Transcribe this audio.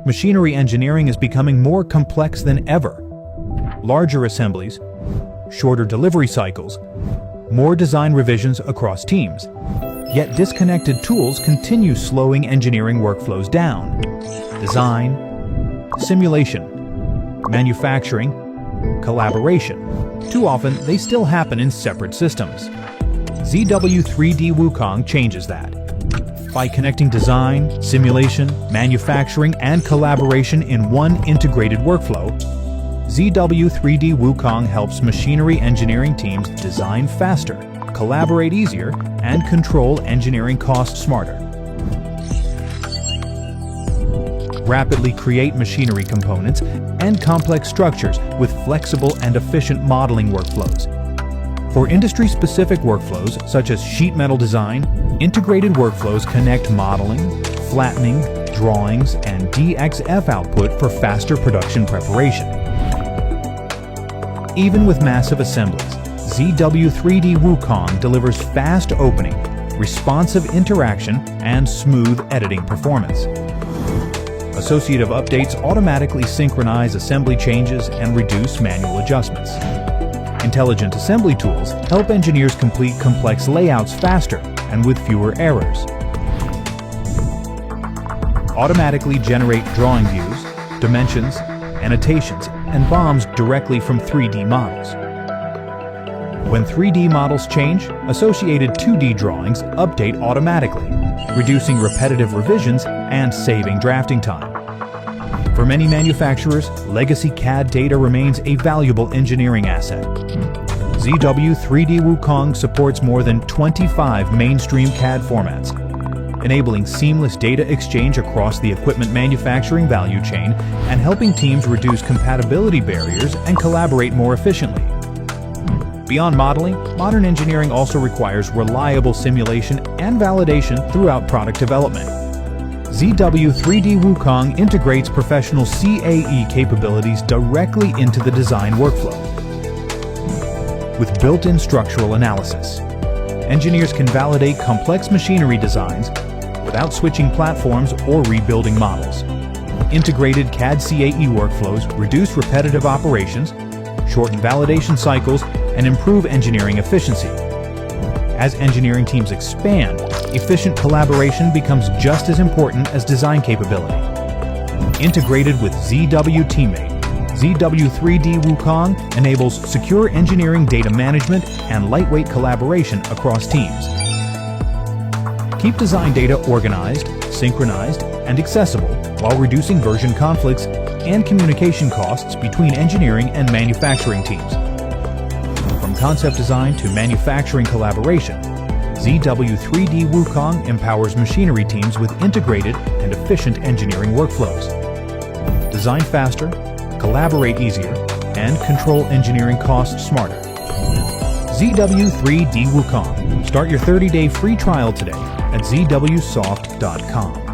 machinery engineering is becoming more complex than ever. Larger assemblies, shorter delivery cycles, more design revisions across teams. Yet disconnected tools continue slowing engineering workflows down. Design, simulation, manufacturing, collaboration. Too often, they still happen in separate systems. ZW3D WuKong changes that. By connecting design, simulation, manufacturing, and collaboration in one integrated workflow, ZW3D WuKong helps machinery engineering teams design faster, collaborate easier, and control engineering costs smarter. Rapidly create machinery components and complex structures with flexible and efficient modeling workflows. For industry-specific workflows such as sheet metal design, integrated workflows connect modeling, flattening, drawings, and DXF output for faster production preparation. Even with massive assemblies, ZW3D WuKong delivers fast opening, responsive interaction, and smooth editing performance. Associative updates automatically synchronize assembly changes and reduce manual adjustments. Intelligent assembly tools help engineers complete complex layouts faster and with fewer errors. Automatically generate drawing views, dimensions, annotations, and BOMs directly from 3D models. When 3D models change, associated 2D drawings update automatically, reducing repetitive revisions and saving drafting time. For many manufacturers, legacy CAD data remains a valuable engineering asset. ZW3D WuKong supports more than 25 mainstream CAD formats, enabling seamless data exchange across the equipment manufacturing value chain and helping teams reduce compatibility barriers and collaborate more efficiently. Beyond modeling, modern engineering also requires reliable simulation and validation throughout product development. ZW3D WuKong integrates professional CAE capabilities directly into the design workflow. With built-in structural analysis, engineers can validate complex machinery designs without switching platforms or rebuilding models. Integrated CAD CAE workflows reduce repetitive operations, shorten validation cycles, and improve engineering efficiency. As engineering teams expand, efficient collaboration becomes just as important as design capability. Integrated with ZW Teammate, ZW3D WuKong enables secure engineering data management and lightweight collaboration across teams. Keep design data organized, synchronized, and accessible while reducing version conflicts and communication costs between engineering and manufacturing teams. From concept design to manufacturing collaboration, ZW3D WuKong empowers machinery teams with integrated and efficient engineering workflows. Design faster, collaborate easier, and control engineering costs smarter. ZW3D WuKong. Start your 30-day free trial today at ZWSOFT.com.